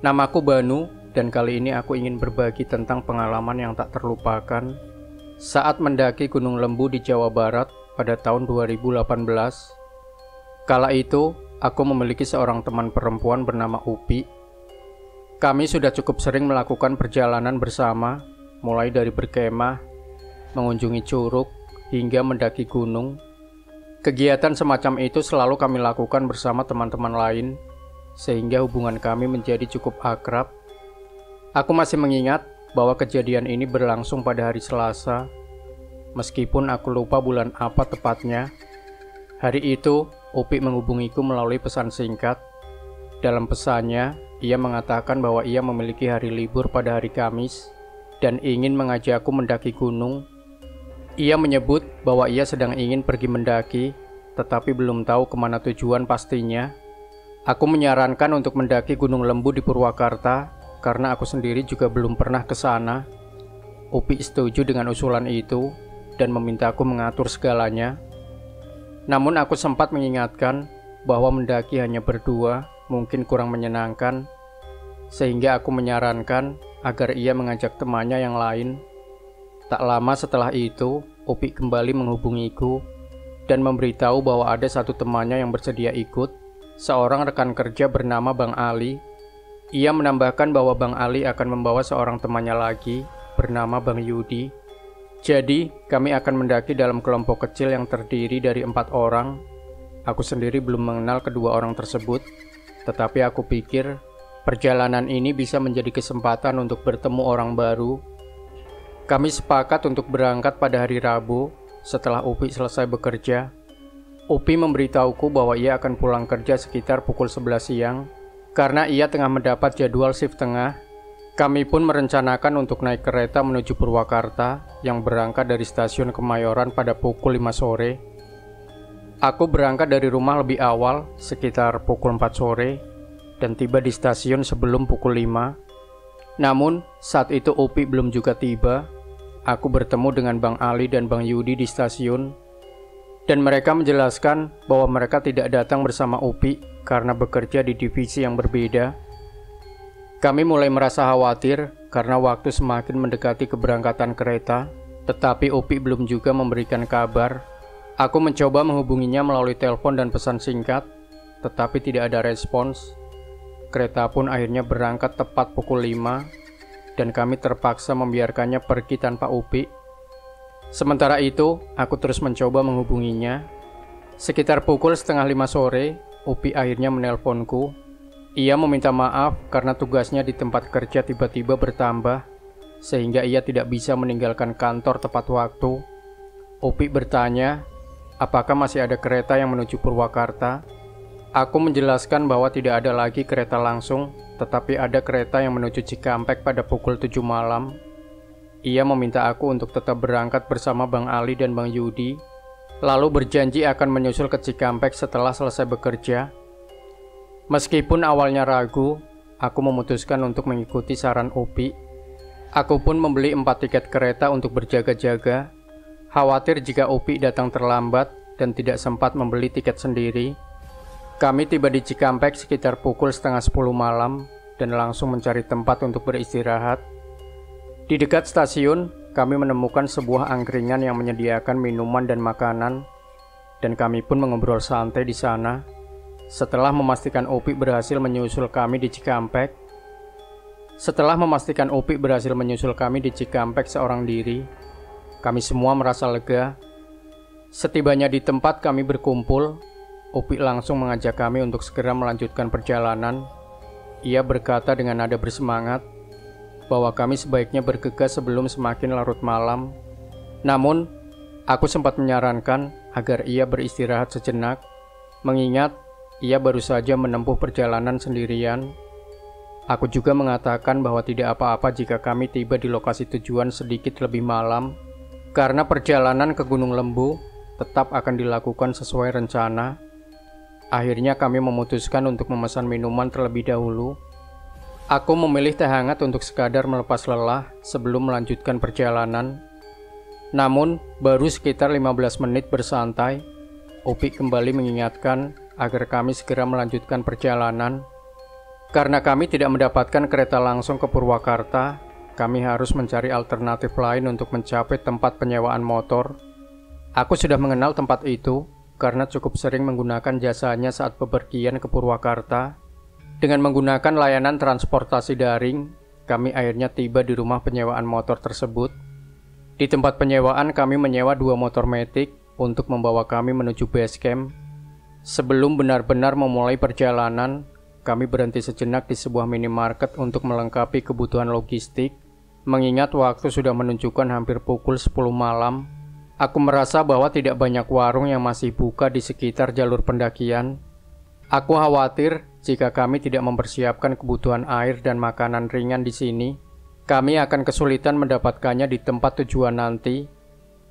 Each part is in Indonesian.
Namaku Banu, dan kali ini aku ingin berbagi tentang pengalaman yang tak terlupakan saat mendaki Gunung Lembu di Jawa Barat pada tahun 2018. Kala itu, aku memiliki seorang teman perempuan bernama Upi. Kami sudah cukup sering melakukan perjalanan bersama, mulai dari berkemah, mengunjungi curug, hingga mendaki gunung. Kegiatan semacam itu selalu kami lakukan bersama teman-teman lain, sehingga hubungan kami menjadi cukup akrab. Aku masih mengingat bahwa kejadian ini berlangsung pada hari Selasa, meskipun aku lupa bulan apa tepatnya. Hari itu, Upi menghubungiku melalui pesan singkat. Dalam pesannya, ia mengatakan bahwa ia memiliki hari libur pada hari Kamis dan ingin mengajakku mendaki gunung. Ia menyebut bahwa ia sedang ingin pergi mendaki, tetapi belum tahu kemana tujuan pastinya. Aku menyarankan untuk mendaki Gunung Lembu di Purwakarta, karena aku sendiri juga belum pernah ke sana. Upi setuju dengan usulan itu dan memintaku mengatur segalanya. Namun aku sempat mengingatkan bahwa mendaki hanya berdua mungkin kurang menyenangkan, sehingga aku menyarankan agar ia mengajak temannya yang lain. Tak lama setelah itu, Upi kembali menghubungiku dan memberitahu bahwa ada satu temannya yang bersedia ikut, seorang rekan kerja bernama Bang Ali. Ia menambahkan bahwa Bang Ali akan membawa seorang temannya lagi, bernama Bang Yudi. Jadi, kami akan mendaki dalam kelompok kecil yang terdiri dari 4 orang. Aku sendiri belum mengenal kedua orang tersebut, tetapi aku pikir perjalanan ini bisa menjadi kesempatan untuk bertemu orang baru. Kami sepakat untuk berangkat pada hari Rabu setelah Upi selesai bekerja. Upi memberitahuku bahwa ia akan pulang kerja sekitar pukul 11 siang karena ia tengah mendapat jadwal shift tengah. Kami pun merencanakan untuk naik kereta menuju Purwakarta yang berangkat dari stasiun Kemayoran pada pukul 5 sore. Aku berangkat dari rumah lebih awal, sekitar pukul 4 sore, dan tiba di stasiun sebelum pukul 5. Namun, saat itu Upi belum juga tiba. Aku bertemu dengan Bang Ali dan Bang Yudi di stasiun, dan mereka menjelaskan bahwa mereka tidak datang bersama Upi karena bekerja di divisi yang berbeda. Kami mulai merasa khawatir karena waktu semakin mendekati keberangkatan kereta, tetapi Upi belum juga memberikan kabar. Aku mencoba menghubunginya melalui telepon dan pesan singkat, tetapi tidak ada respons. Kereta pun akhirnya berangkat tepat pukul 5, dan kami terpaksa membiarkannya pergi tanpa Upi. Sementara itu, aku terus mencoba menghubunginya. Sekitar pukul setengah 5 sore, Upi akhirnya menelponku. Ia meminta maaf karena tugasnya di tempat kerja tiba-tiba bertambah, sehingga ia tidak bisa meninggalkan kantor tepat waktu. Upi bertanya, apakah masih ada kereta yang menuju Purwakarta? Aku menjelaskan bahwa tidak ada lagi kereta langsung, tetapi ada kereta yang menuju Cikampek pada pukul 7 malam. Ia meminta aku untuk tetap berangkat bersama Bang Ali dan Bang Yudi, lalu berjanji akan menyusul ke Cikampek setelah selesai bekerja. Meskipun awalnya ragu, aku memutuskan untuk mengikuti saran Upi. Aku pun membeli 4 tiket kereta untuk berjaga-jaga, khawatir jika Upi datang terlambat dan tidak sempat membeli tiket sendiri. Kami tiba di Cikampek sekitar pukul setengah 10 malam dan langsung mencari tempat untuk beristirahat. Di dekat stasiun, kami menemukan sebuah angkringan yang menyediakan minuman dan makanan, dan kami pun mengobrol santai di sana. Setelah memastikan Upi berhasil menyusul kami di Cikampek seorang diri, kami semua merasa lega. Setibanya di tempat kami berkumpul, Upi langsung mengajak kami untuk segera melanjutkan perjalanan. Ia berkata dengan nada bersemangat bahwa kami sebaiknya bergegas sebelum semakin larut malam. Namun, aku sempat menyarankan agar ia beristirahat sejenak, mengingat ia baru saja menempuh perjalanan sendirian. Aku juga mengatakan bahwa tidak apa-apa jika kami tiba di lokasi tujuan sedikit lebih malam, karena perjalanan ke Gunung Lembu tetap akan dilakukan sesuai rencana. Akhirnya kami memutuskan untuk memesan minuman terlebih dahulu. Aku memilih teh hangat untuk sekadar melepas lelah sebelum melanjutkan perjalanan. Namun, baru sekitar 15 menit bersantai, Upi kembali mengingatkan agar kami segera melanjutkan perjalanan. Karena kami tidak mendapatkan kereta langsung ke Purwakarta, kami harus mencari alternatif lain untuk mencapai tempat penyewaan motor. Aku sudah mengenal tempat itu karena cukup sering menggunakan jasanya saat bepergian ke Purwakarta. Dengan menggunakan layanan transportasi daring, kami akhirnya tiba di rumah penyewaan motor tersebut. Di tempat penyewaan kami menyewa 2 motor matic untuk membawa kami menuju base camp. Sebelum benar-benar memulai perjalanan, kami berhenti sejenak di sebuah minimarket untuk melengkapi kebutuhan logistik. Mengingat waktu sudah menunjukkan hampir pukul 10 malam, aku merasa bahwa tidak banyak warung yang masih buka di sekitar jalur pendakian. Aku khawatir jika kami tidak mempersiapkan kebutuhan air dan makanan ringan di sini, kami akan kesulitan mendapatkannya di tempat tujuan nanti.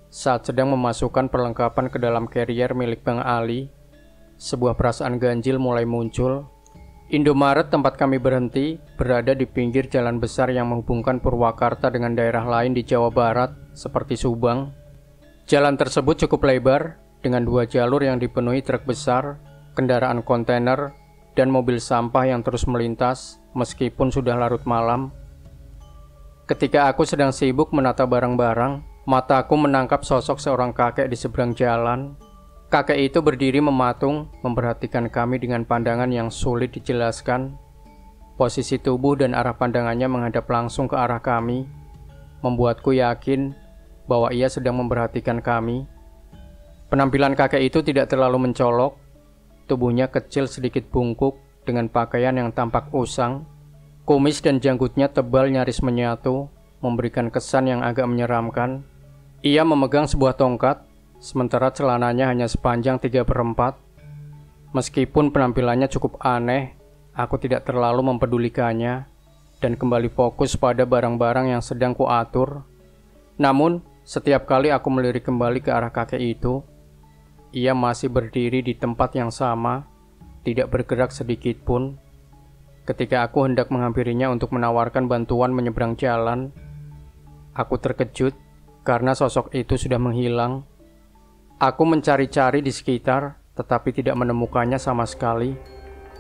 Saat sedang memasukkan perlengkapan ke dalam carrier milik Bang Ali, sebuah perasaan ganjil mulai muncul. Indomaret tempat kami berhenti berada di pinggir jalan besar yang menghubungkan Purwakarta dengan daerah lain di Jawa Barat, seperti Subang. Jalan tersebut cukup lebar, dengan 2 jalur yang dipenuhi truk besar, kendaraan kontainer, dan mobil sampah yang terus melintas, meskipun sudah larut malam. Ketika aku sedang sibuk menata barang-barang, mataku menangkap sosok seorang kakek di seberang jalan. Kakek itu berdiri mematung, memperhatikan kami dengan pandangan yang sulit dijelaskan. Posisi tubuh dan arah pandangannya menghadap langsung ke arah kami, membuatku yakin bahwa ia sedang memperhatikan kami. Penampilan kakek itu tidak terlalu mencolok, tubuhnya kecil sedikit bungkuk dengan pakaian yang tampak usang. Kumis dan janggutnya tebal nyaris menyatu, memberikan kesan yang agak menyeramkan. Ia memegang sebuah tongkat, sementara celananya hanya sepanjang 3/4. Meskipun penampilannya cukup aneh, aku tidak terlalu mempedulikannya dan kembali fokus pada barang-barang yang sedang kuatur. Namun, setiap kali aku melirik kembali ke arah kakek itu, ia masih berdiri di tempat yang sama, tidak bergerak sedikit pun. Ketika aku hendak menghampirinya untuk menawarkan bantuan menyeberang jalan, aku terkejut karena sosok itu sudah menghilang. Aku mencari-cari di sekitar, tetapi tidak menemukannya sama sekali.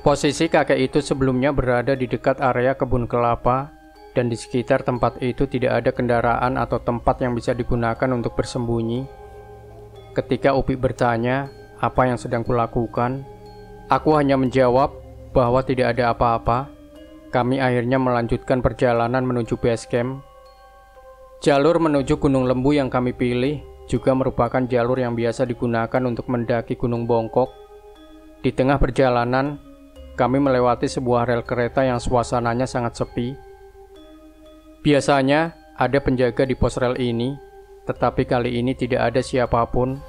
Posisi kakek itu sebelumnya berada di dekat area kebun kelapa, dan di sekitar tempat itu tidak ada kendaraan atau tempat yang bisa digunakan untuk bersembunyi. Ketika Upik bertanya apa yang sedang kulakukan, aku hanya menjawab bahwa tidak ada apa-apa. Kami akhirnya melanjutkan perjalanan menuju base camp. Jalur menuju Gunung Lembu yang kami pilih juga merupakan jalur yang biasa digunakan untuk mendaki Gunung Bongkok. Di tengah perjalanan, kami melewati sebuah rel kereta yang suasananya sangat sepi. Biasanya ada penjaga di pos rel ini, tetapi kali ini tidak ada siapapun.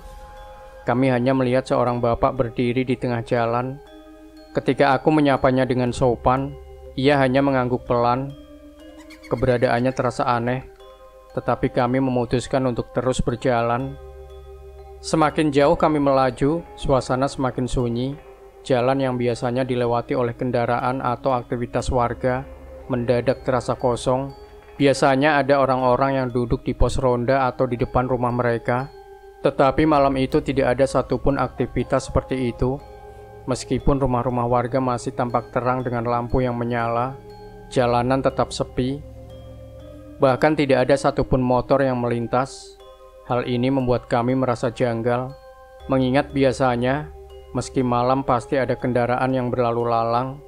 Kami hanya melihat seorang bapak berdiri di tengah jalan. Ketika aku menyapanya dengan sopan, ia hanya mengangguk pelan. Keberadaannya terasa aneh, tetapi kami memutuskan untuk terus berjalan. Semakin jauh kami melaju, suasana semakin sunyi. Jalan yang biasanya dilewati oleh kendaraan atau aktivitas warga mendadak terasa kosong. Biasanya ada orang-orang yang duduk di pos ronda atau di depan rumah mereka, tetapi malam itu tidak ada satupun aktivitas seperti itu. Meskipun rumah-rumah warga masih tampak terang dengan lampu yang menyala, jalanan tetap sepi. Bahkan tidak ada satupun motor yang melintas. Hal ini membuat kami merasa janggal, mengingat biasanya, meski malam pasti ada kendaraan yang berlalu lalang.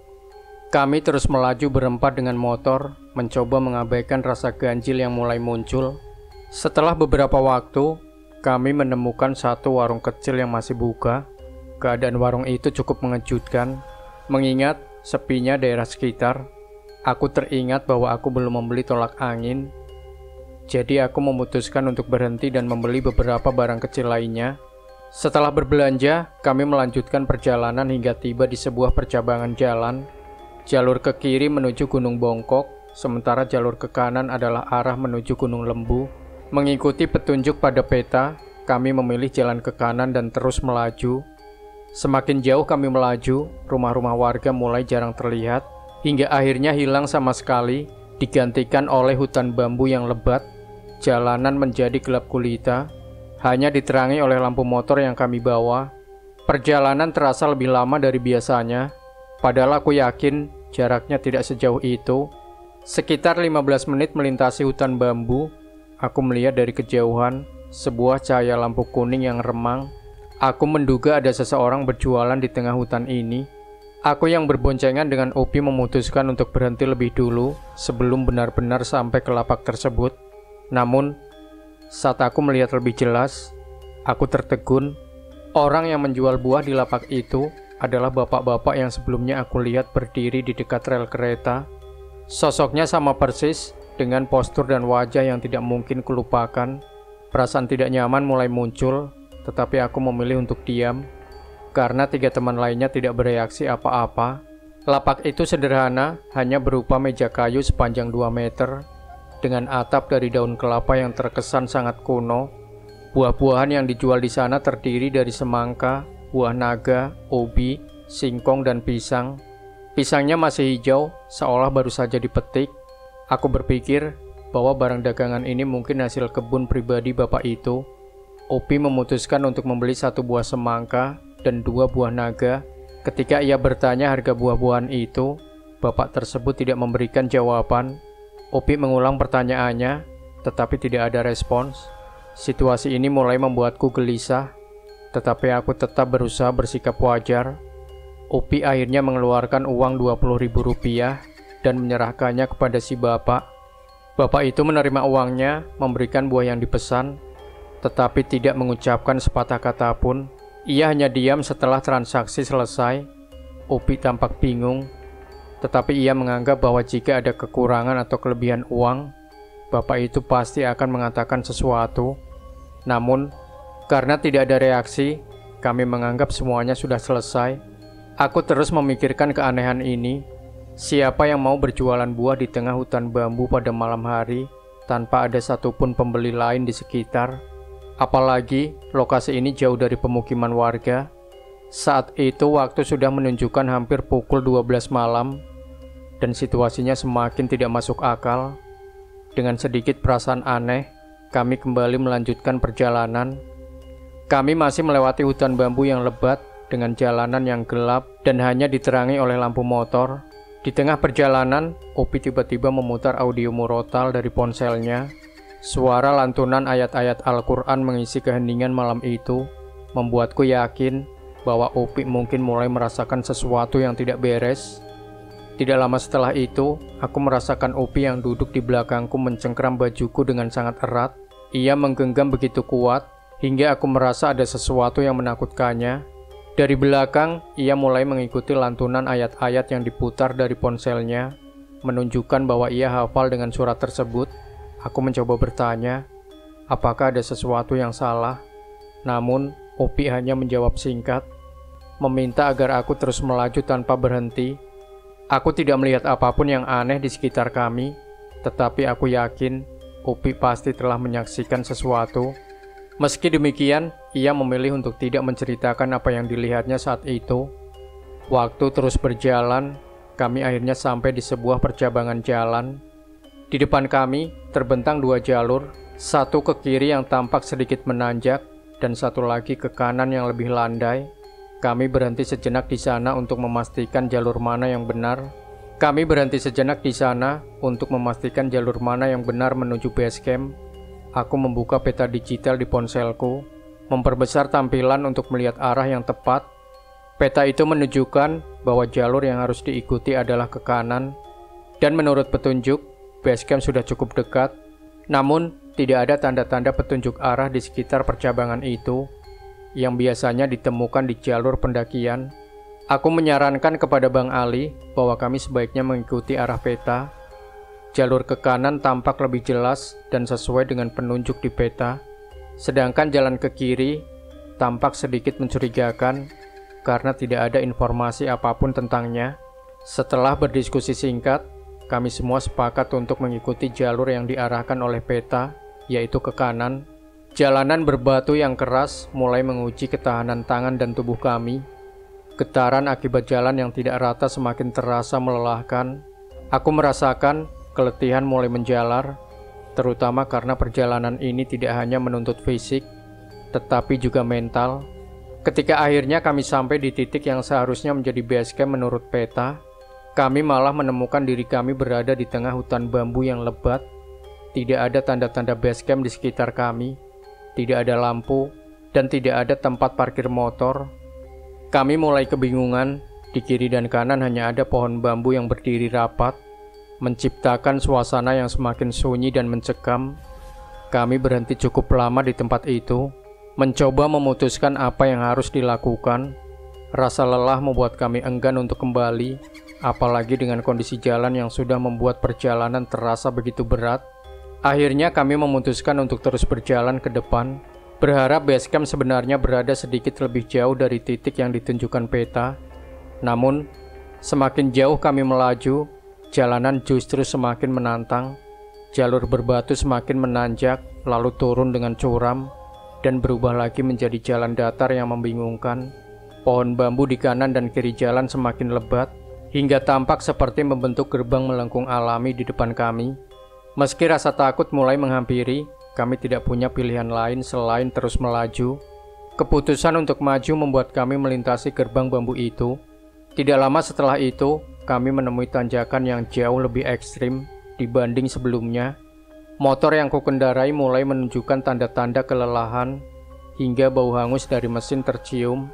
Kami terus melaju berempat dengan motor, mencoba mengabaikan rasa ganjil yang mulai muncul. Setelah beberapa waktu, kami menemukan satu warung kecil yang masih buka. Keadaan warung itu cukup mengejutkan, mengingat sepinya daerah sekitar. Aku teringat bahwa aku belum membeli tolak angin, jadi aku memutuskan untuk berhenti dan membeli beberapa barang kecil lainnya. Setelah berbelanja, kami melanjutkan perjalanan hingga tiba di sebuah percabangan jalan. Jalur ke kiri menuju Gunung Bongkok, sementara jalur ke kanan adalah arah menuju Gunung Lembu. Mengikuti petunjuk pada peta, kami memilih jalan ke kanan dan terus melaju. Semakin jauh kami melaju, rumah-rumah warga mulai jarang terlihat, hingga akhirnya hilang sama sekali, digantikan oleh hutan bambu yang lebat. Jalanan menjadi gelap gulita, hanya diterangi oleh lampu motor yang kami bawa. Perjalanan terasa lebih lama dari biasanya, padahal aku yakin jaraknya tidak sejauh itu. Sekitar 15 menit melintasi hutan bambu, aku melihat dari kejauhan sebuah cahaya lampu kuning yang remang. Aku menduga ada seseorang berjualan di tengah hutan ini. Aku yang berboncengan dengan Upi memutuskan untuk berhenti lebih dulu sebelum benar-benar sampai ke lapak tersebut. Namun, saat aku melihat lebih jelas, aku tertegun. Orang yang menjual buah di lapak itu adalah bapak-bapak yang sebelumnya aku lihat berdiri di dekat rel kereta. Sosoknya sama persis dengan postur dan wajah yang tidak mungkin kulupakan. Perasaan tidak nyaman mulai muncul, tetapi aku memilih untuk diam karena 3 teman lainnya tidak bereaksi apa-apa. Lapak itu sederhana, hanya berupa meja kayu sepanjang 2 meter dengan atap dari daun kelapa yang terkesan sangat kuno. Buah-buahan yang dijual di sana terdiri dari semangka, buah naga, ubi, singkong, dan pisang. Pisangnya masih hijau, seolah baru saja dipetik. Aku berpikir bahwa barang dagangan ini mungkin hasil kebun pribadi bapak itu. Upi memutuskan untuk membeli 1 buah semangka dan 2 buah naga. Ketika ia bertanya harga buah-buahan itu, bapak tersebut tidak memberikan jawaban. Upi mengulang pertanyaannya, tetapi tidak ada respons. Situasi ini mulai membuatku gelisah, tetapi aku tetap berusaha bersikap wajar. Upi akhirnya mengeluarkan uang Rp20.000 dan menyerahkannya kepada si bapak. Bapak itu menerima uangnya, memberikan buah yang dipesan, tetapi tidak mengucapkan sepatah kata pun. Ia hanya diam setelah transaksi selesai. Upi tampak bingung, tetapi ia menganggap bahwa jika ada kekurangan atau kelebihan uang, bapak itu pasti akan mengatakan sesuatu. Namun, karena tidak ada reaksi, kami menganggap semuanya sudah selesai. Aku terus memikirkan keanehan ini. Siapa yang mau berjualan buah di tengah hutan bambu pada malam hari tanpa ada satupun pembeli lain di sekitar? Apalagi lokasi ini jauh dari pemukiman warga. Saat itu waktu sudah menunjukkan hampir pukul 12 malam dan situasinya semakin tidak masuk akal. Dengan sedikit perasaan aneh, kami kembali melanjutkan perjalanan. Kami masih melewati hutan bambu yang lebat dengan jalanan yang gelap dan hanya diterangi oleh lampu motor. Di tengah perjalanan, Upi tiba-tiba memutar audio murotal dari ponselnya. Suara lantunan ayat-ayat Al-Quran mengisi keheningan malam itu, membuatku yakin bahwa Upi mungkin mulai merasakan sesuatu yang tidak beres. Tidak lama setelah itu, aku merasakan Upi yang duduk di belakangku mencengkeram bajuku dengan sangat erat. Ia menggenggam begitu kuat, hingga aku merasa ada sesuatu yang menakutkannya. Dari belakang, ia mulai mengikuti lantunan ayat-ayat yang diputar dari ponselnya, menunjukkan bahwa ia hafal dengan surat tersebut. Aku mencoba bertanya, apakah ada sesuatu yang salah? Namun, Upi hanya menjawab singkat, meminta agar aku terus melaju tanpa berhenti. Aku tidak melihat apapun yang aneh di sekitar kami, tetapi aku yakin Upi pasti telah menyaksikan sesuatu. Meski demikian, ia memilih untuk tidak menceritakan apa yang dilihatnya saat itu. Waktu terus berjalan, kami akhirnya sampai di sebuah percabangan jalan. Di depan kami terbentang 2 jalur, satu ke kiri yang tampak sedikit menanjak dan satu lagi ke kanan yang lebih landai. Kami berhenti sejenak di sana untuk memastikan jalur mana yang benar. Menuju base camp. Aku membuka peta digital di ponselku, memperbesar tampilan untuk melihat arah yang tepat. Peta itu menunjukkan bahwa jalur yang harus diikuti adalah ke kanan, dan menurut petunjuk, basecamp sudah cukup dekat. Namun, tidak ada tanda-tanda petunjuk arah di sekitar percabangan itu, yang biasanya ditemukan di jalur pendakian. Aku menyarankan kepada Bang Ali bahwa kami sebaiknya mengikuti arah peta. Jalur ke kanan tampak lebih jelas dan sesuai dengan penunjuk di peta, sedangkan jalan ke kiri tampak sedikit mencurigakan karena tidak ada informasi apapun tentangnya. Setelah berdiskusi singkat, kami semua sepakat untuk mengikuti jalur yang diarahkan oleh peta, yaitu ke kanan. Jalanan berbatu yang keras mulai menguji ketahanan tangan dan tubuh kami. Getaran akibat jalan yang tidak rata semakin terasa melelahkan. Aku merasakan keletihan mulai menjalar, terutama karena perjalanan ini tidak hanya menuntut fisik, tetapi juga mental. Ketika akhirnya kami sampai di titik yang seharusnya menjadi base camp menurut peta, Kami malah menemukan diri kami berada di tengah hutan bambu yang lebat. Tidak ada tanda-tanda base camp di sekitar kami, tidak ada lampu, dan tidak ada tempat parkir motor. Kami mulai kebingungan. Di kiri dan kanan hanya ada pohon bambu yang berdiri rapat, menciptakan suasana yang semakin sunyi dan mencekam. Kami berhenti cukup lama di tempat itu, mencoba memutuskan apa yang harus dilakukan. Rasa lelah membuat kami enggan untuk kembali, apalagi dengan kondisi jalan yang sudah membuat perjalanan terasa begitu berat. Akhirnya kami memutuskan untuk terus berjalan ke depan, berharap base camp sebenarnya berada sedikit lebih jauh dari titik yang ditunjukkan peta. Namun, semakin jauh kami melaju, jalanan justru semakin menantang. Jalur berbatu semakin menanjak, lalu turun dengan curam, dan berubah lagi menjadi jalan datar yang membingungkan. Pohon bambu di kanan dan kiri jalan semakin lebat, hingga tampak seperti membentuk gerbang melengkung alami di depan kami. Meski rasa takut mulai menghampiri, kami tidak punya pilihan lain selain terus melaju. Keputusan untuk maju membuat kami melintasi gerbang bambu itu. Tidak lama setelah itu, kami menemui tanjakan yang jauh lebih ekstrim dibanding sebelumnya. Motor yang kukendarai mulai menunjukkan tanda-tanda kelelahan, hingga bau hangus dari mesin tercium.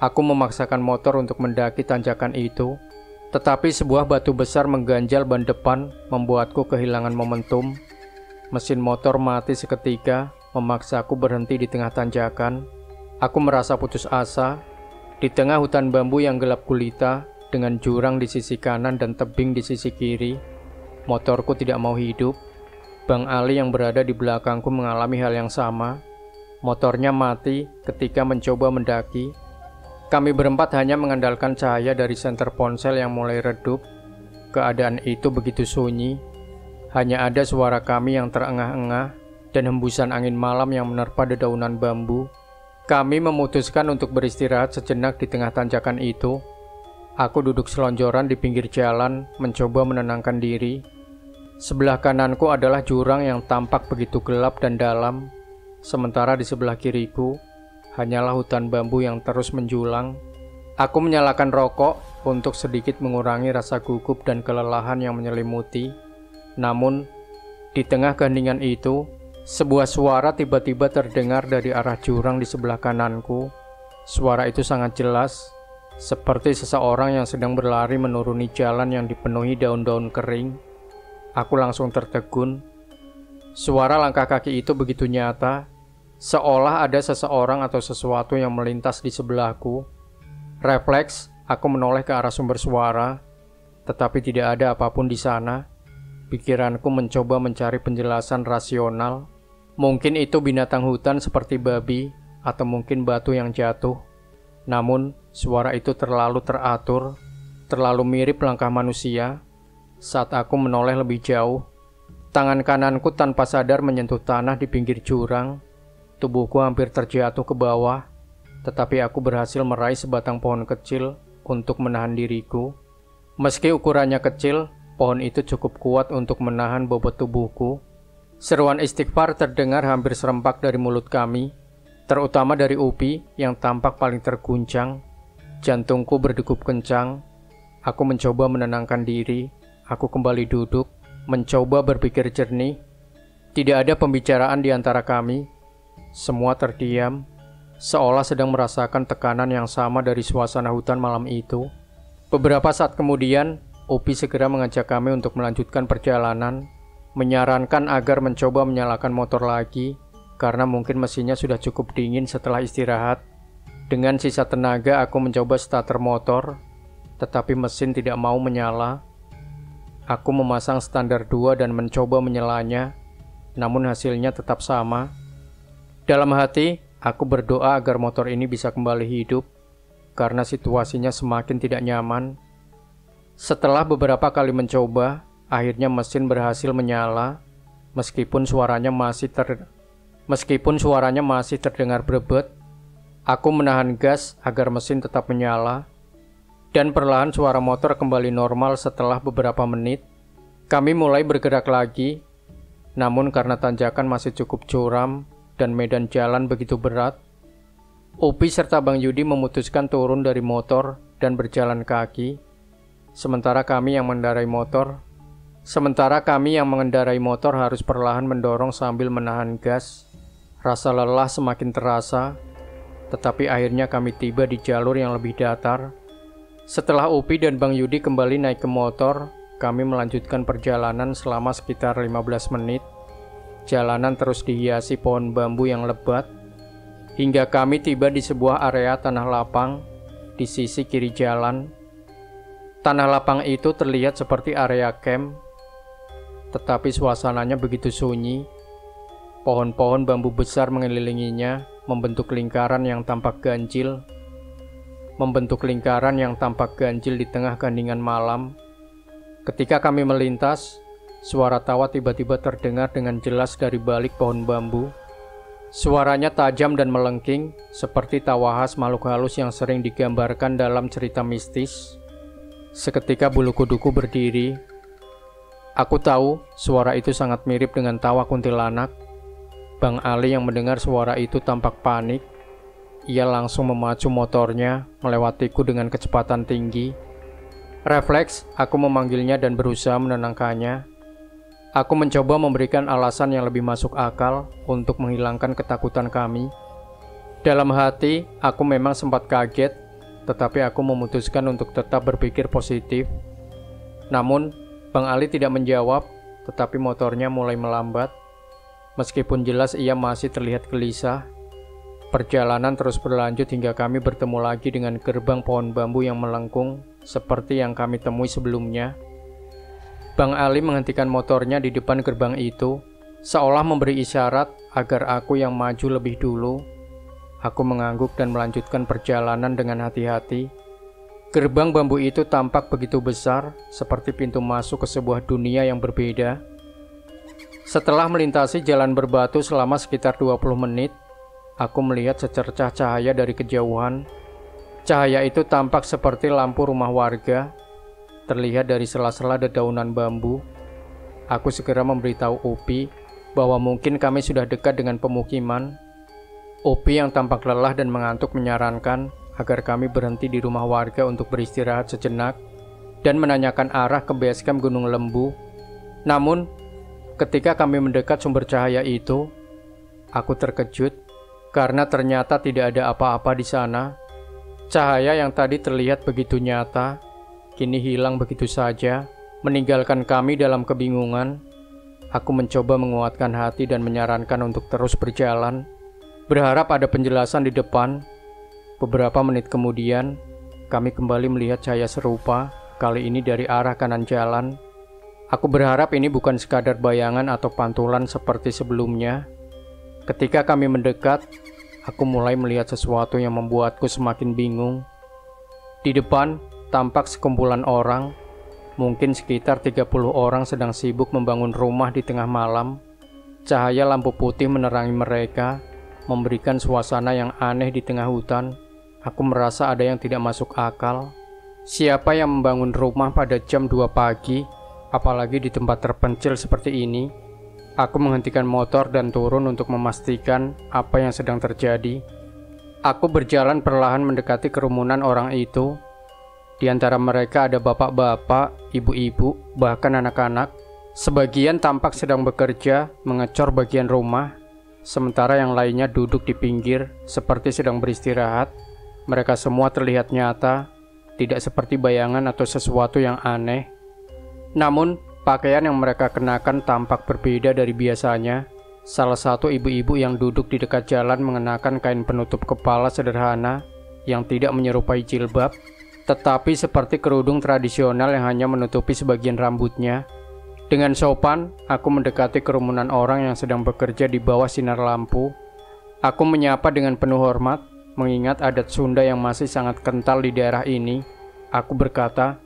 Aku memaksakan motor untuk mendaki tanjakan itu, tetapi sebuah batu besar mengganjal ban depan membuatku kehilangan momentum. Mesin motor mati seketika, memaksaku berhenti di tengah tanjakan. Aku merasa putus asa. Di tengah hutan bambu yang gelap gulita, dengan jurang di sisi kanan dan tebing di sisi kiri, motorku tidak mau hidup. Bang Ali yang berada di belakangku mengalami hal yang sama. Motornya mati ketika mencoba mendaki. Kami berempat hanya mengandalkan cahaya dari senter ponsel yang mulai redup. Keadaan itu begitu sunyi. Hanya ada suara kami yang terengah-engah dan hembusan angin malam yang menerpa dedaunan bambu. Kami memutuskan untuk beristirahat sejenak di tengah tanjakan itu. Aku duduk selonjoran di pinggir jalan, mencoba menenangkan diri. Sebelah kananku adalah jurang yang tampak begitu gelap dan dalam, sementara di sebelah kiriku hanyalah hutan bambu yang terus menjulang. Aku menyalakan rokok untuk sedikit mengurangi rasa gugup dan kelelahan yang menyelimuti. Namun, di tengah keheningan itu, sebuah suara tiba-tiba terdengar dari arah jurang di sebelah kananku. Suara itu sangat jelas, seperti seseorang yang sedang berlari menuruni jalan yang dipenuhi daun-daun kering. Aku langsung tertegun. Suara langkah kaki itu begitu nyata, seolah ada seseorang atau sesuatu yang melintas di sebelahku. Refleks, aku menoleh ke arah sumber suara, tetapi tidak ada apapun di sana. Pikiranku mencoba mencari penjelasan rasional. Mungkin itu binatang hutan seperti babi, atau mungkin batu yang jatuh. Namun, suara itu terlalu teratur, terlalu mirip langkah manusia. Saat aku menoleh lebih jauh, tangan kananku tanpa sadar menyentuh tanah di pinggir jurang. Tubuhku hampir terjatuh ke bawah, tetapi aku berhasil meraih sebatang pohon kecil untuk menahan diriku. Meski ukurannya kecil, pohon itu cukup kuat untuk menahan bobot tubuhku. Seruan istighfar terdengar hampir serempak dari mulut kami, terutama dari Upi yang tampak paling terguncang. Jantungku berdegup kencang. Aku mencoba menenangkan diri. Aku kembali duduk, mencoba berpikir jernih. Tidak ada pembicaraan di antara kami. Semua terdiam, seolah sedang merasakan tekanan yang sama dari suasana hutan malam itu. Beberapa saat kemudian, Upi segera mengajak kami untuk melanjutkan perjalanan, menyarankan agar mencoba menyalakan motor lagi, karena mungkin mesinnya sudah cukup dingin setelah istirahat. Dengan sisa tenaga, aku mencoba starter motor, tetapi mesin tidak mau menyala. Aku memasang standar 2 dan mencoba menyalanya, namun hasilnya tetap sama. Dalam hati, aku berdoa agar motor ini bisa kembali hidup, karena situasinya semakin tidak nyaman. Setelah beberapa kali mencoba, akhirnya mesin berhasil menyala, meskipun suaranya masih terdengar berebet. Aku menahan gas agar mesin tetap menyala, dan perlahan suara motor kembali normal setelah beberapa menit. Kami mulai bergerak lagi, namun karena tanjakan masih cukup curam dan medan jalan begitu berat, Upi serta Bang Yudi memutuskan turun dari motor dan berjalan kaki. Sementara kami yang mengendarai motor harus perlahan mendorong sambil menahan gas. Rasa lelah semakin terasa, tetapi akhirnya kami tiba di jalur yang lebih datar. Setelah Upi dan Bang Yudi kembali naik ke motor, kami melanjutkan perjalanan selama sekitar 15 menit. Jalanan terus dihiasi pohon bambu yang lebat, hingga kami tiba di sebuah area tanah lapang di sisi kiri jalan. Tanah lapang itu terlihat seperti area camp, tetapi suasananya begitu sunyi. Pohon-pohon bambu besar mengelilinginya, membentuk lingkaran yang tampak ganjil di tengah keheningan malam. Ketika kami melintas, suara tawa tiba-tiba terdengar dengan jelas dari balik pohon bambu. Suaranya tajam dan melengking, seperti tawa khas makhluk halus yang sering digambarkan dalam cerita mistis. Seketika bulu kuduku berdiri. Aku tahu suara itu sangat mirip dengan tawa kuntilanak. Bang Ali yang mendengar suara itu tampak panik. Ia langsung memacu motornya, melewatiku dengan kecepatan tinggi. Refleks, aku memanggilnya dan berusaha menenangkannya. Aku mencoba memberikan alasan yang lebih masuk akal untuk menghilangkan ketakutan kami. Dalam hati, aku memang sempat kaget, tetapi aku memutuskan untuk tetap berpikir positif. Namun, Bang Ali tidak menjawab, tetapi motornya mulai melambat. Meskipun jelas ia masih terlihat gelisah. Perjalanan terus berlanjut hingga kami bertemu lagi dengan gerbang pohon bambu yang melengkung seperti yang kami temui sebelumnya. Bang Ali menghentikan motornya di depan gerbang itu, seolah memberi isyarat agar aku yang maju lebih dulu. Aku mengangguk dan melanjutkan perjalanan dengan hati-hati. Gerbang bambu itu tampak begitu besar, seperti pintu masuk ke sebuah dunia yang berbeda. Setelah melintasi jalan berbatu selama sekitar 20 menit, aku melihat secercah cahaya dari kejauhan. Cahaya itu tampak seperti lampu rumah warga, terlihat dari sela-sela dedaunan bambu. Aku segera memberitahu Upi bahwa mungkin kami sudah dekat dengan pemukiman. Upi yang tampak lelah dan mengantuk menyarankan agar kami berhenti di rumah warga untuk beristirahat sejenak dan menanyakan arah ke base camp Gunung Lembu. Namun, ketika kami mendekat sumber cahaya itu, aku terkejut karena ternyata tidak ada apa-apa di sana. Cahaya yang tadi terlihat begitu nyata, kini hilang begitu saja, meninggalkan kami dalam kebingungan. Aku mencoba menguatkan hati dan menyarankan untuk terus berjalan, berharap ada penjelasan di depan. Beberapa menit kemudian, kami kembali melihat cahaya serupa, kali ini dari arah kanan jalan. Aku berharap ini bukan sekadar bayangan atau pantulan seperti sebelumnya. Ketika kami mendekat, aku mulai melihat sesuatu yang membuatku semakin bingung. Di depan, tampak sekumpulan orang, mungkin sekitar 30 orang sedang sibuk membangun rumah di tengah malam. Cahaya lampu putih menerangi mereka, memberikan suasana yang aneh di tengah hutan. Aku merasa ada yang tidak masuk akal. Siapa yang membangun rumah pada jam 2 pagi, apalagi di tempat terpencil seperti ini? Aku menghentikan motor dan turun untuk memastikan apa yang sedang terjadi. Aku berjalan perlahan mendekati kerumunan orang itu. Di antara mereka ada bapak-bapak, ibu-ibu, bahkan anak-anak. Sebagian tampak sedang bekerja, mengecor bagian rumah, sementara yang lainnya duduk di pinggir, seperti sedang beristirahat. Mereka semua terlihat nyata, tidak seperti bayangan atau sesuatu yang aneh. Namun, pakaian yang mereka kenakan tampak berbeda dari biasanya. Salah satu ibu-ibu yang duduk di dekat jalan mengenakan kain penutup kepala sederhana yang tidak menyerupai jilbab, tetapi seperti kerudung tradisional yang hanya menutupi sebagian rambutnya. Dengan sopan, aku mendekati kerumunan orang yang sedang bekerja di bawah sinar lampu. Aku menyapa dengan penuh hormat, mengingat adat Sunda yang masih sangat kental di daerah ini. Aku berkata,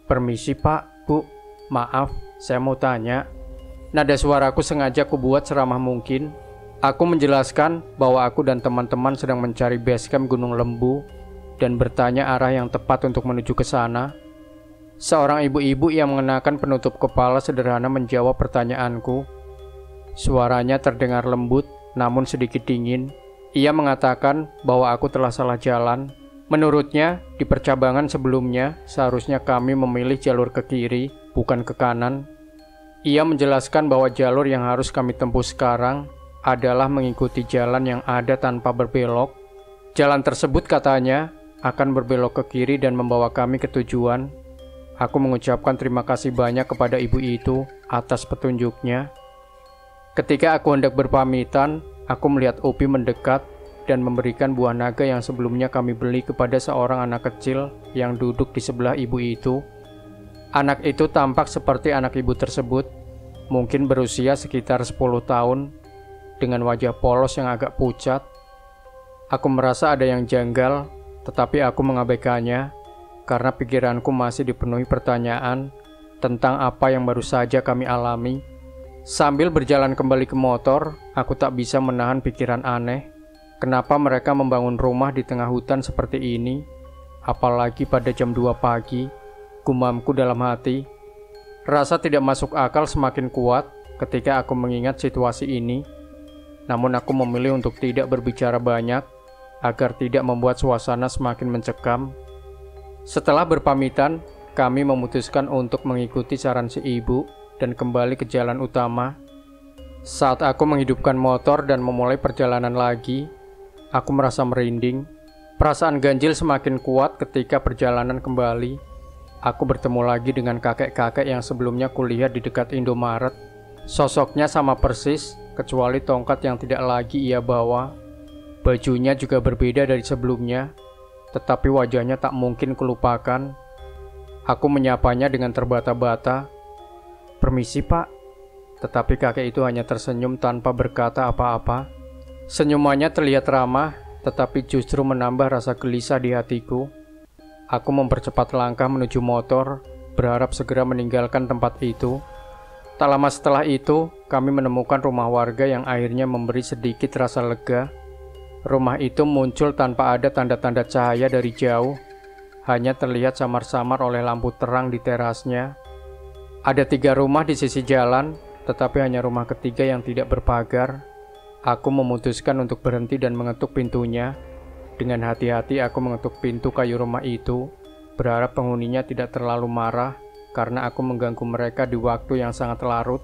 "Permisi Pak, Bu, maaf, saya mau tanya." Nada suaraku sengaja kubuat seramah mungkin. Aku menjelaskan bahwa aku dan teman-teman sedang mencari base camp Gunung Lembu dan bertanya arah yang tepat untuk menuju ke sana. Seorang ibu-ibu yang mengenakan penutup kepala sederhana menjawab pertanyaanku. Suaranya terdengar lembut namun sedikit dingin. Ia mengatakan bahwa aku telah salah jalan. Menurutnya, di percabangan sebelumnya seharusnya kami memilih jalur ke kiri, bukan ke kanan. Ia menjelaskan bahwa jalur yang harus kami tempuh sekarang adalah mengikuti jalan yang ada tanpa berbelok. Jalan tersebut katanya akan berbelok ke kiri dan membawa kami ke tujuan. Aku mengucapkan terima kasih banyak kepada ibu itu atas petunjuknya. Ketika aku hendak berpamitan, aku melihat Upi mendekat dan memberikan buah naga yang sebelumnya kami beli kepada seorang anak kecil yang duduk di sebelah ibu itu. Anak itu tampak seperti anak ibu tersebut, mungkin berusia sekitar 10 tahun, dengan wajah polos yang agak pucat. Aku merasa ada yang janggal, tetapi aku mengabaikannya karena pikiranku masih dipenuhi pertanyaan tentang apa yang baru saja kami alami. Sambil berjalan kembali ke motor, aku tak bisa menahan pikiran aneh. Kenapa mereka membangun rumah di tengah hutan seperti ini? Apalagi pada jam 2 pagi, gumamku dalam hati. Rasa tidak masuk akal semakin kuat ketika aku mengingat situasi ini. Namun aku memilih untuk tidak berbicara banyak, agar tidak membuat suasana semakin mencekam. Setelah berpamitan, kami memutuskan untuk mengikuti saran si ibu dan kembali ke jalan utama. Saat aku menghidupkan motor dan memulai perjalanan lagi, aku merasa merinding. Perasaan ganjil semakin kuat ketika perjalanan kembali. Aku bertemu lagi dengan kakek-kakek yang sebelumnya kulihat di dekat Indomaret. Sosoknya sama persis, kecuali tongkat yang tidak lagi ia bawa. Bajunya juga berbeda dari sebelumnya, tetapi wajahnya tak mungkin kulupakan. Aku menyapanya dengan terbata-bata. "Permisi, Pak." Tetapi kakek itu hanya tersenyum tanpa berkata apa-apa. Senyumannya terlihat ramah, tetapi justru menambah rasa gelisah di hatiku. Aku mempercepat langkah menuju motor, berharap segera meninggalkan tempat itu. Tak lama setelah itu, kami menemukan rumah warga yang akhirnya memberi sedikit rasa lega. Rumah itu muncul tanpa ada tanda-tanda cahaya dari jauh, hanya terlihat samar-samar oleh lampu terang di terasnya. Ada 3 rumah di sisi jalan, tetapi hanya rumah ketiga yang tidak berpagar. Aku memutuskan untuk berhenti dan mengetuk pintunya. Dengan hati-hati aku mengetuk pintu kayu rumah itu, berharap penghuninya tidak terlalu marah karena aku mengganggu mereka di waktu yang sangat larut.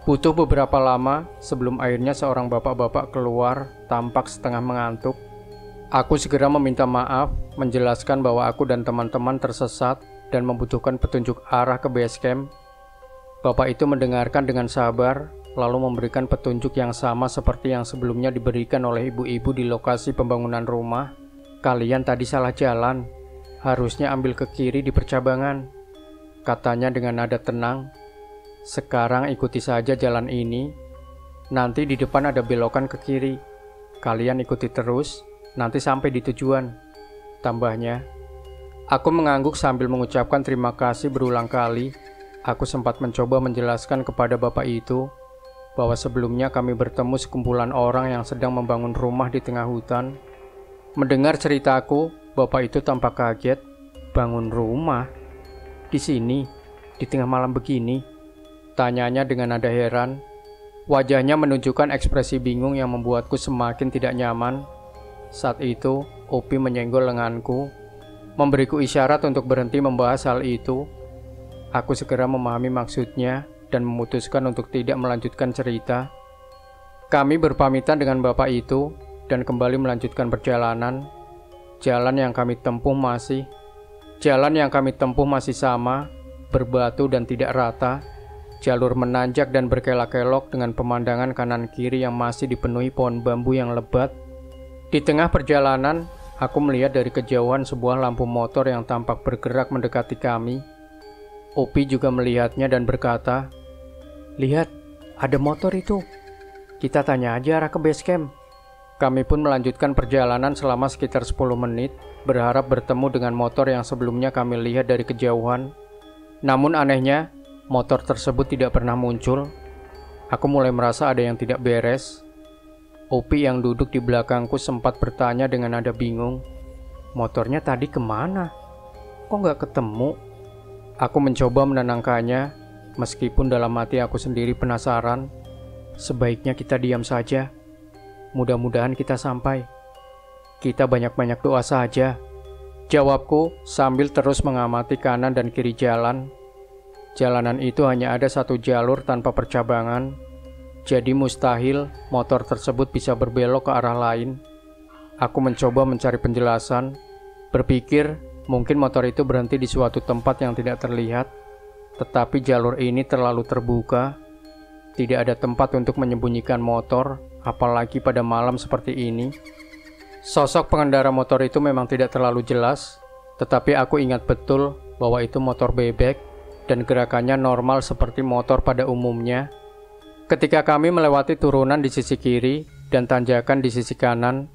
Butuh beberapa lama sebelum akhirnya seorang bapak-bapak keluar, tampak setengah mengantuk. Aku segera meminta maaf, menjelaskan bahwa aku dan teman-teman tersesat dan membutuhkan petunjuk arah ke base camp. Bapak itu mendengarkan dengan sabar, lalu memberikan petunjuk yang sama seperti yang sebelumnya diberikan oleh ibu-ibu di lokasi pembangunan rumah. "Kalian tadi salah jalan, harusnya ambil ke kiri di percabangan," katanya dengan nada tenang. "Sekarang ikuti saja jalan ini, nanti di depan ada belokan ke kiri. Kalian ikuti terus, nanti sampai di tujuan," tambahnya. Aku mengangguk sambil mengucapkan terima kasih berulang kali. Aku sempat mencoba menjelaskan kepada bapak itu bahwa sebelumnya kami bertemu sekumpulan orang yang sedang membangun rumah di tengah hutan. Mendengar ceritaku, bapak itu tampak kaget. "Bangun rumah? Di sini? Di tengah malam begini?" tanyanya dengan nada heran. Wajahnya menunjukkan ekspresi bingung yang membuatku semakin tidak nyaman. Saat itu, Upi menyenggol lenganku, memberiku isyarat untuk berhenti membahas hal itu. Aku segera memahami maksudnya dan memutuskan untuk tidak melanjutkan cerita. Kami berpamitan dengan bapak itu dan kembali melanjutkan perjalanan. Jalan yang kami tempuh masih sama, berbatu dan tidak rata. Jalur menanjak dan berkelok-kelok dengan pemandangan kanan kiri yang masih dipenuhi pohon bambu yang lebat. Di tengah perjalanan, aku melihat dari kejauhan sebuah lampu motor yang tampak bergerak mendekati kami. Upi juga melihatnya dan berkata, "Lihat, ada motor itu. Kita tanya aja arah ke base camp." Kami pun melanjutkan perjalanan selama sekitar 10 menit, berharap bertemu dengan motor yang sebelumnya kami lihat dari kejauhan. Namun anehnya, motor tersebut tidak pernah muncul. Aku mulai merasa ada yang tidak beres. Upi yang duduk di belakangku sempat bertanya dengan nada bingung, "Motornya tadi kemana? Kok nggak ketemu?" Aku mencoba menenangkannya, meskipun dalam hati aku sendiri penasaran. "Sebaiknya kita diam saja. Mudah-mudahan kita sampai. Kita banyak-banyak doa saja," Jawabku sambil terus mengamati kanan dan kiri jalan. Jalanan itu hanya ada satu jalur tanpa percabangan, jadi mustahil motor tersebut bisa berbelok ke arah lain. Aku mencoba mencari penjelasan, berpikir mungkin motor itu berhenti di suatu tempat yang tidak terlihat, tetapi jalur ini terlalu terbuka. Tidak ada tempat untuk menyembunyikan motor, apalagi pada malam seperti ini. Sosok pengendara motor itu memang tidak terlalu jelas, tetapi aku ingat betul bahwa itu motor bebek dan gerakannya normal seperti motor pada umumnya. Ketika kami melewati turunan di sisi kiri dan tanjakan di sisi kanan,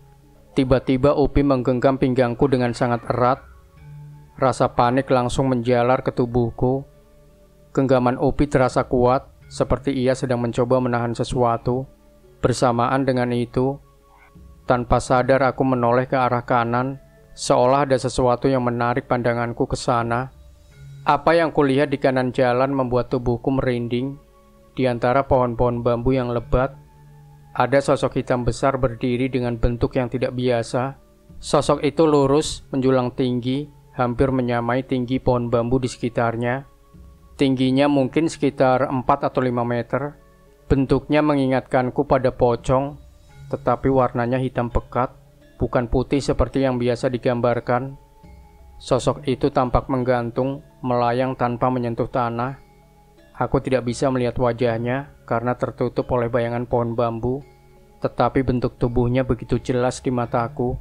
tiba-tiba Upi menggenggam pinggangku dengan sangat erat. Rasa panik langsung menjalar ke tubuhku. Genggaman Upi terasa kuat, seperti ia sedang mencoba menahan sesuatu. Bersamaan dengan itu, tanpa sadar aku menoleh ke arah kanan, seolah ada sesuatu yang menarik pandanganku ke sana. Apa yang kulihat di kanan jalan membuat tubuhku merinding. Di antara pohon-pohon bambu yang lebat, ada sosok hitam besar berdiri dengan bentuk yang tidak biasa. Sosok itu lurus, menjulang tinggi, hampir menyamai tinggi pohon bambu di sekitarnya. Tingginya mungkin sekitar 4 atau 5 meter. Bentuknya mengingatkanku pada pocong, tetapi warnanya hitam pekat, bukan putih seperti yang biasa digambarkan. Sosok itu tampak menggantung, melayang tanpa menyentuh tanah. Aku tidak bisa melihat wajahnya karena tertutup oleh bayangan pohon bambu, tetapi bentuk tubuhnya begitu jelas di mataku.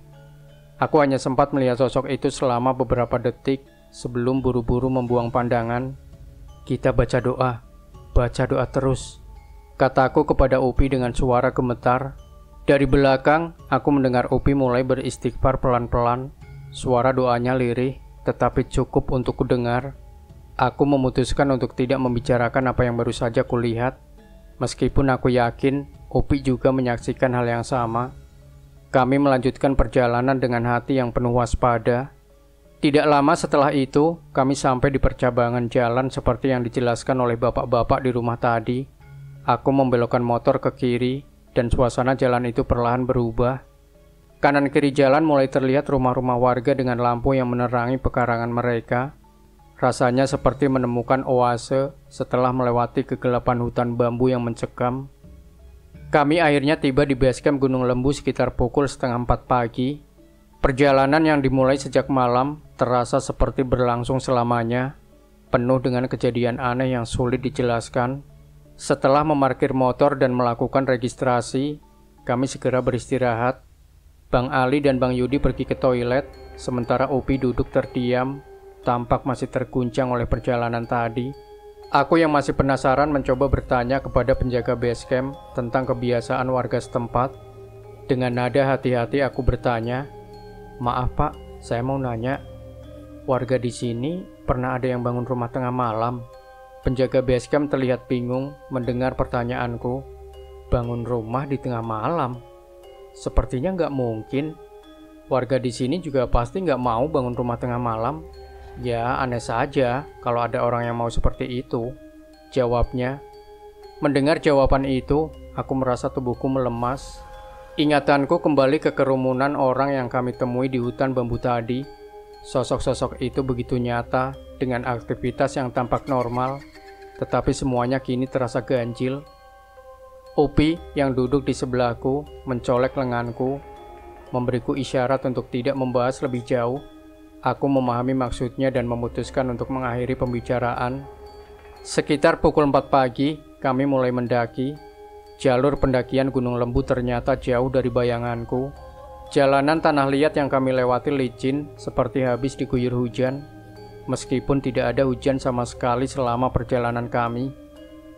Aku hanya sempat melihat sosok itu selama beberapa detik sebelum buru-buru membuang pandangan. "Kita baca doa terus," kataku kepada Upi dengan suara gemetar. Dari belakang, aku mendengar Upi mulai beristighfar pelan-pelan. Suara doanya lirih, tetapi cukup untuk kudengar. Aku memutuskan untuk tidak membicarakan apa yang baru saja kulihat, meskipun aku yakin Upi juga menyaksikan hal yang sama. Kami melanjutkan perjalanan dengan hati yang penuh waspada. Tidak lama setelah itu, kami sampai di percabangan jalan seperti yang dijelaskan oleh bapak-bapak di rumah tadi. Aku membelokkan motor ke kiri, dan suasana jalan itu perlahan berubah. Kanan kiri jalan mulai terlihat rumah-rumah warga dengan lampu yang menerangi pekarangan mereka. Rasanya seperti menemukan oase setelah melewati kegelapan hutan bambu yang mencekam. Kami akhirnya tiba di base camp Gunung Lembu sekitar pukul 3:30 pagi. Perjalanan yang dimulai sejak malam terasa seperti berlangsung selamanya, penuh dengan kejadian aneh yang sulit dijelaskan. Setelah memarkir motor dan melakukan registrasi, kami segera beristirahat. Bang Ali dan Bang Yudi pergi ke toilet, sementara Upi duduk terdiam, tampak masih terguncang oleh perjalanan tadi. Aku yang masih penasaran mencoba bertanya kepada penjaga base camp tentang kebiasaan warga setempat. Dengan nada hati-hati aku bertanya, "Maaf Pak, saya mau nanya, warga di sini pernah ada yang bangun rumah tengah malam?" Penjaga base camp terlihat bingung mendengar pertanyaanku. Bangun rumah di tengah malam? Sepertinya nggak mungkin. Warga di sini juga pasti nggak mau bangun rumah tengah malam. Ya, aneh saja kalau ada orang yang mau seperti itu, jawabnya. Mendengar jawaban itu, aku merasa tubuhku melemas. Ingatanku kembali ke kerumunan orang yang kami temui di hutan bambu tadi. Sosok-sosok itu begitu nyata dengan aktivitas yang tampak normal, tetapi semuanya kini terasa ganjil. Upi yang duduk di sebelahku mencolek lenganku, memberiku isyarat untuk tidak membahas lebih jauh. Aku memahami maksudnya dan memutuskan untuk mengakhiri pembicaraan. Sekitar pukul 4 pagi, kami mulai mendaki. Jalur pendakian Gunung Lembu ternyata jauh dari bayanganku. Jalanan tanah liat yang kami lewati licin seperti habis diguyur hujan, meskipun tidak ada hujan sama sekali selama perjalanan kami.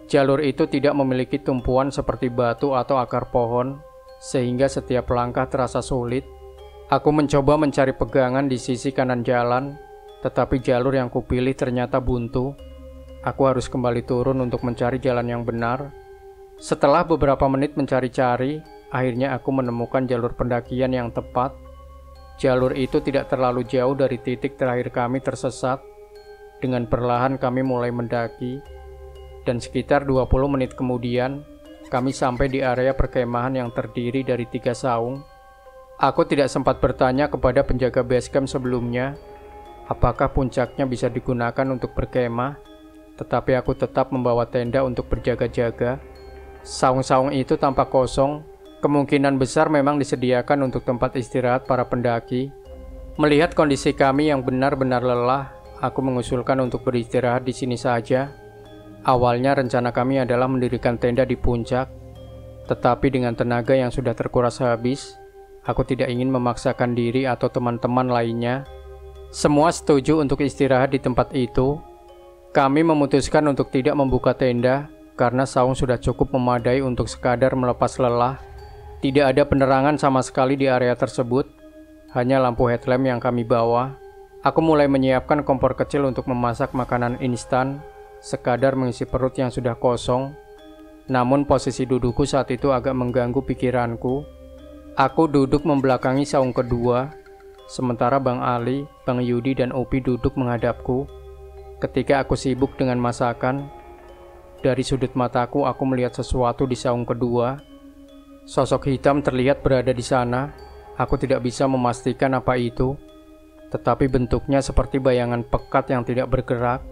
Jalur itu tidak memiliki tumpuan seperti batu atau akar pohon, sehingga setiap langkah terasa sulit. Aku mencoba mencari pegangan di sisi kanan jalan, tetapi jalur yang kupilih ternyata buntu. Aku harus kembali turun untuk mencari jalan yang benar. Setelah beberapa menit mencari-cari, akhirnya aku menemukan jalur pendakian yang tepat. Jalur itu tidak terlalu jauh dari titik terakhir kami tersesat. Dengan perlahan kami mulai mendaki, dan sekitar 20 menit kemudian, kami sampai di area perkemahan yang terdiri dari 3 saung. Aku tidak sempat bertanya kepada penjaga basecamp sebelumnya, apakah puncaknya bisa digunakan untuk berkemah, tetapi aku tetap membawa tenda untuk berjaga-jaga. Saung-saung itu tampak kosong, kemungkinan besar memang disediakan untuk tempat istirahat para pendaki. Melihat kondisi kami yang benar-benar lelah, aku mengusulkan untuk beristirahat di sini saja. Awalnya rencana kami adalah mendirikan tenda di puncak, tetapi dengan tenaga yang sudah terkuras habis, aku tidak ingin memaksakan diri atau teman-teman lainnya. Semua setuju untuk istirahat di tempat itu. Kami memutuskan untuk tidak membuka tenda karena saung sudah cukup memadai untuk sekadar melepas lelah. Tidak ada penerangan sama sekali di area tersebut, hanya lampu headlamp yang kami bawa. Aku mulai menyiapkan kompor kecil untuk memasak makanan instan, sekadar mengisi perut yang sudah kosong. Namun posisi dudukku saat itu agak mengganggu pikiranku. Aku duduk membelakangi saung kedua, sementara Bang Ali, Bang Yudi, dan Upi duduk menghadapku. Ketika aku sibuk dengan masakan, dari sudut mataku aku melihat sesuatu di saung kedua. Sosok hitam terlihat berada di sana. Aku tidak bisa memastikan apa itu, tetapi bentuknya seperti bayangan pekat yang tidak bergerak.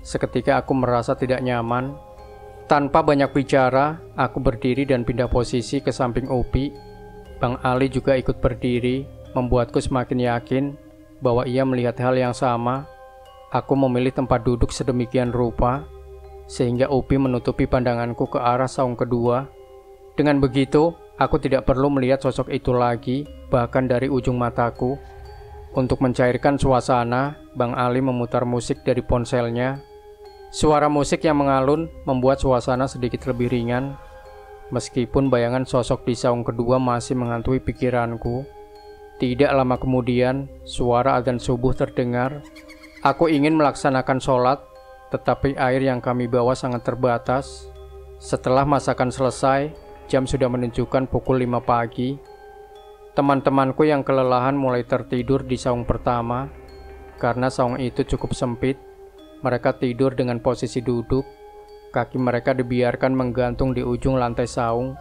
Seketika aku merasa tidak nyaman. Tanpa banyak bicara, aku berdiri dan pindah posisi ke samping Upi. Bang Ali juga ikut berdiri, membuatku semakin yakin bahwa ia melihat hal yang sama. Aku memilih tempat duduk sedemikian rupa, sehingga Upi menutupi pandanganku ke arah saung kedua. Dengan begitu, aku tidak perlu melihat sosok itu lagi, bahkan dari ujung mataku. Untuk mencairkan suasana, Bang Ali memutar musik dari ponselnya. Suara musik yang mengalun membuat suasana sedikit lebih ringan, meskipun bayangan sosok di saung kedua masih menghantui pikiranku. Tidak lama kemudian, suara adzan subuh terdengar. Aku ingin melaksanakan sholat, tetapi air yang kami bawa sangat terbatas. Setelah masakan selesai, jam sudah menunjukkan pukul 5 pagi. Teman-temanku yang kelelahan mulai tertidur di saung pertama. Karena saung itu cukup sempit, mereka tidur dengan posisi duduk. Kaki mereka dibiarkan menggantung di ujung lantai saung.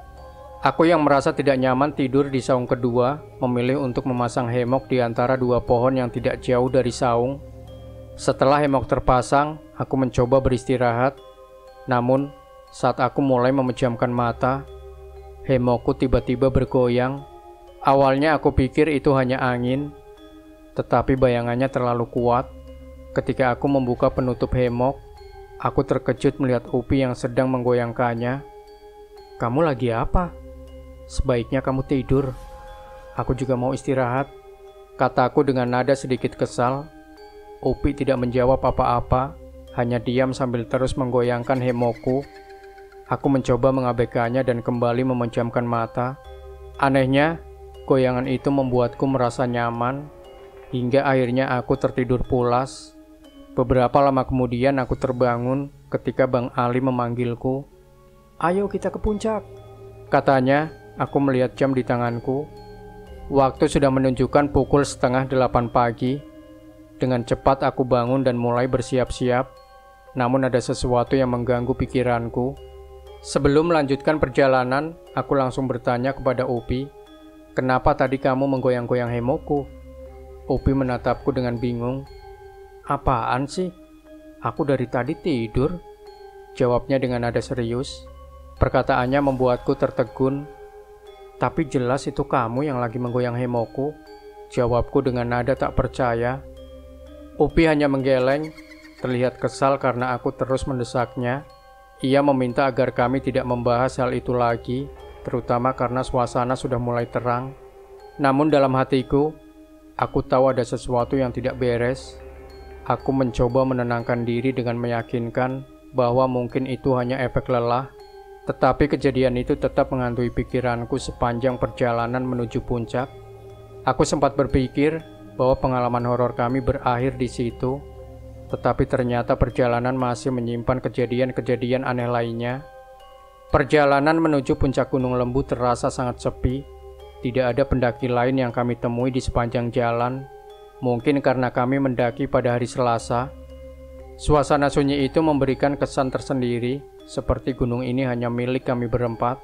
Aku yang merasa tidak nyaman tidur di saung kedua, memilih untuk memasang hemok di antara dua pohon yang tidak jauh dari saung. Setelah hemok terpasang, aku mencoba beristirahat. Namun, saat aku mulai memejamkan mata, hemokku tiba-tiba bergoyang. Awalnya aku pikir itu hanya angin, tetapi bayangannya terlalu kuat. Ketika aku membuka penutup hemok, aku terkejut melihat Upi yang sedang menggoyangkannya. "Kamu lagi apa? Sebaiknya kamu tidur. Aku juga mau istirahat," kataku dengan nada sedikit kesal. Upi tidak menjawab apa-apa, hanya diam sambil terus menggoyangkan hemokku. Aku mencoba mengabaikannya dan kembali memejamkan mata. Anehnya, goyangan itu membuatku merasa nyaman, hingga akhirnya aku tertidur pulas. Beberapa lama kemudian aku terbangun ketika Bang Ali memanggilku. "Ayo kita ke puncak," katanya. Aku melihat jam di tanganku. Waktu sudah menunjukkan pukul 7:30 pagi. Dengan cepat aku bangun dan mulai bersiap-siap. Namun ada sesuatu yang mengganggu pikiranku. Sebelum melanjutkan perjalanan, aku langsung bertanya kepada Upi, "Kenapa tadi kamu menggoyang-goyang hemokku?" Upi menatapku dengan bingung. "Apaan sih? Aku dari tadi tidur," jawabnya dengan nada serius. Perkataannya membuatku tertegun. "Tapi jelas itu kamu yang lagi menggoyang hemokku," jawabku dengan nada tak percaya. Upi hanya menggeleng, terlihat kesal karena aku terus mendesaknya. Ia meminta agar kami tidak membahas hal itu lagi, terutama karena suasana sudah mulai terang. Namun dalam hatiku, aku tahu ada sesuatu yang tidak beres. Aku mencoba menenangkan diri dengan meyakinkan bahwa mungkin itu hanya efek lelah, tetapi kejadian itu tetap menghantui pikiranku sepanjang perjalanan menuju puncak. Aku sempat berpikir bahwa pengalaman horor kami berakhir di situ, tetapi ternyata perjalanan masih menyimpan kejadian-kejadian aneh lainnya. Perjalanan menuju puncak Gunung Lembu terasa sangat sepi. Tidak ada pendaki lain yang kami temui di sepanjang jalan. Mungkin karena kami mendaki pada hari Selasa. Suasana sunyi itu memberikan kesan tersendiri, seperti gunung ini hanya milik kami berempat.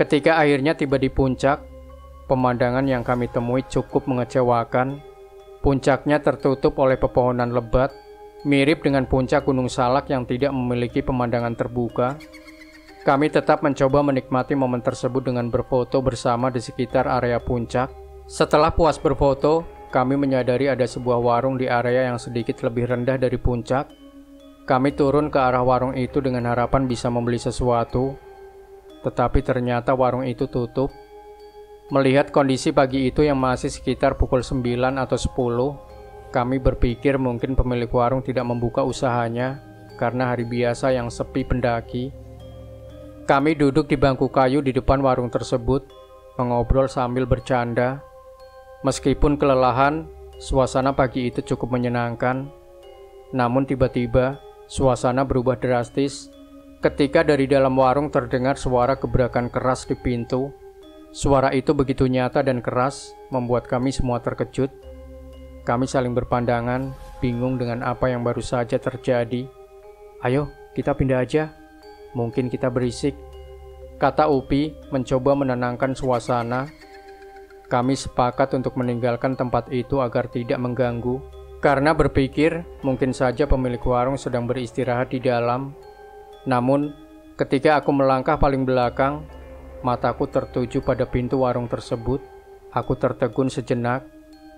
Ketika akhirnya tiba di puncak, pemandangan yang kami temui cukup mengecewakan. Puncaknya tertutup oleh pepohonan lebat, mirip dengan puncak Gunung Salak yang tidak memiliki pemandangan terbuka. Kami tetap mencoba menikmati momen tersebut dengan berfoto bersama di sekitar area puncak. Setelah puas berfoto, kami menyadari ada sebuah warung di area yang sedikit lebih rendah dari puncak. Kami turun ke arah warung itu dengan harapan bisa membeli sesuatu, tetapi ternyata warung itu tutup. Melihat kondisi pagi itu yang masih sekitar pukul 9 atau 10, kami berpikir mungkin pemilik warung tidak membuka usahanya karena hari biasa yang sepi pendaki. Kami duduk di bangku kayu di depan warung tersebut, mengobrol sambil bercanda. Meskipun kelelahan, suasana pagi itu cukup menyenangkan. Namun tiba-tiba, suasana berubah drastis ketika dari dalam warung terdengar suara gebrakan keras di pintu. Suara itu begitu nyata dan keras, membuat kami semua terkejut. Kami saling berpandangan, bingung dengan apa yang baru saja terjadi. "Ayo, kita pindah aja. Mungkin kita berisik," kata Upi mencoba menenangkan suasana. Kami sepakat untuk meninggalkan tempat itu agar tidak mengganggu, karena berpikir mungkin saja pemilik warung sedang beristirahat di dalam. Namun, ketika aku melangkah paling belakang, mataku tertuju pada pintu warung tersebut. Aku tertegun sejenak.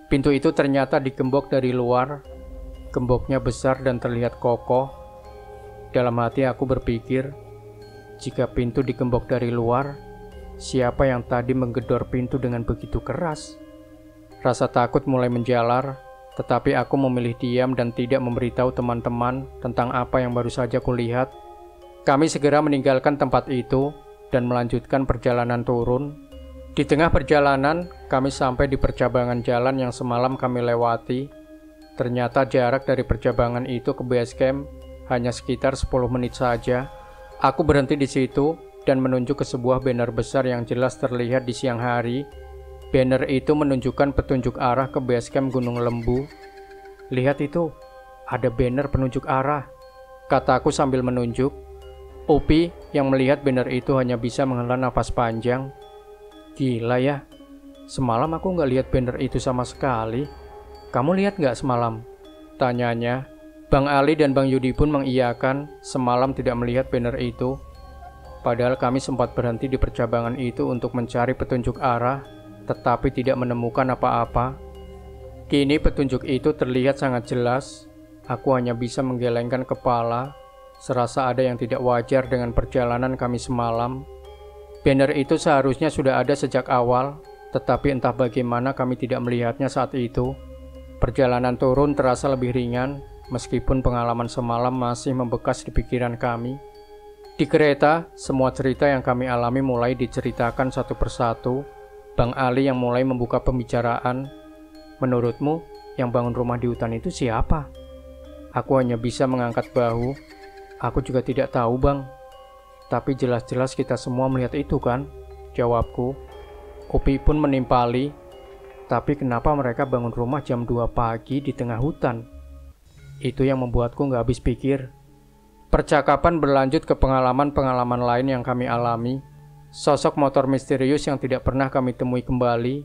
Pintu itu ternyata digembok dari luar. Gemboknya besar dan terlihat kokoh. Dalam hati aku berpikir, jika pintu digembok dari luar, siapa yang tadi menggedor pintu dengan begitu keras? Rasa takut mulai menjalar, tetapi aku memilih diam dan tidak memberitahu teman-teman tentang apa yang baru saja kulihat. Kami segera meninggalkan tempat itu dan melanjutkan perjalanan turun. Di tengah perjalanan, kami sampai di percabangan jalan yang semalam kami lewati. Ternyata jarak dari percabangan itu ke base camp hanya sekitar 10 menit saja. Aku berhenti di situ dan menunjuk ke sebuah banner besar yang jelas terlihat di siang hari. Banner itu menunjukkan petunjuk arah ke base camp Gunung Lembu. "Lihat itu, ada banner penunjuk arah," kataku sambil menunjuk. Upi yang melihat banner itu hanya bisa menghela nafas panjang. "Gila ya, semalam aku nggak lihat banner itu sama sekali. Kamu lihat nggak semalam?" tanyanya. Bang Ali dan Bang Yudi pun mengiyakan semalam tidak melihat banner itu. Padahal kami sempat berhenti di percabangan itu untuk mencari petunjuk arah, tetapi tidak menemukan apa-apa. Kini petunjuk itu terlihat sangat jelas. Aku hanya bisa menggelengkan kepala, serasa ada yang tidak wajar dengan perjalanan kami semalam. Banner itu seharusnya sudah ada sejak awal, tetapi entah bagaimana kami tidak melihatnya saat itu. Perjalanan turun terasa lebih ringan, meskipun pengalaman semalam masih membekas di pikiran kami. Di kereta, semua cerita yang kami alami mulai diceritakan satu persatu. Bang Ali yang mulai membuka pembicaraan. "Menurutmu, yang bangun rumah di hutan itu siapa?" Aku hanya bisa mengangkat bahu. "Aku juga tidak tahu, Bang. Tapi jelas-jelas kita semua melihat itu kan?" jawabku. Upi pun menimpali. "Tapi kenapa mereka bangun rumah jam 2 pagi di tengah hutan?" Itu yang membuatku nggak habis pikir. Percakapan berlanjut ke pengalaman-pengalaman lain yang kami alami. Sosok motor misterius yang tidak pernah kami temui kembali.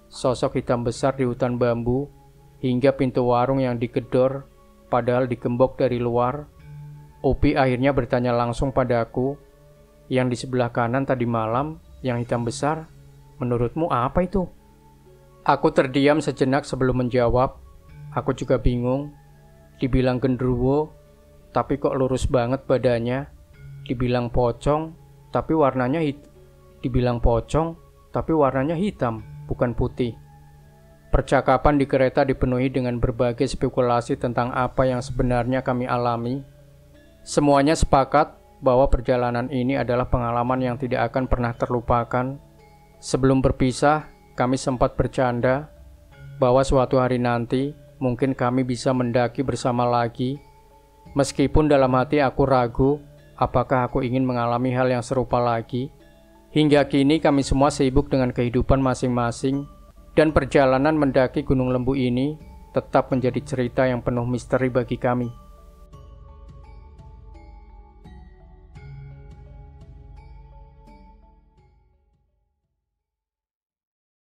Sosok hitam besar di hutan bambu. Hingga pintu warung yang digedor, padahal digembok dari luar. Upi akhirnya bertanya langsung padaku, "Yang di sebelah kanan tadi malam, yang hitam besar, menurutmu apa itu?" Aku terdiam sejenak sebelum menjawab. Aku juga bingung. Dibilang genderuwo, tapi kok lurus banget badannya. Dibilang pocong, tapi warnanya hitam, bukan putih. Percakapan di kereta dipenuhi dengan berbagai spekulasi tentang apa yang sebenarnya kami alami. Semuanya sepakat bahwa perjalanan ini adalah pengalaman yang tidak akan pernah terlupakan. Sebelum berpisah, kami sempat bercanda bahwa suatu hari nanti mungkin kami bisa mendaki bersama lagi. Meskipun dalam hati aku ragu apakah aku ingin mengalami hal yang serupa lagi. Hingga kini kami semua sibuk dengan kehidupan masing-masing, dan perjalanan mendaki Gunung Lembu ini tetap menjadi cerita yang penuh misteri bagi kami.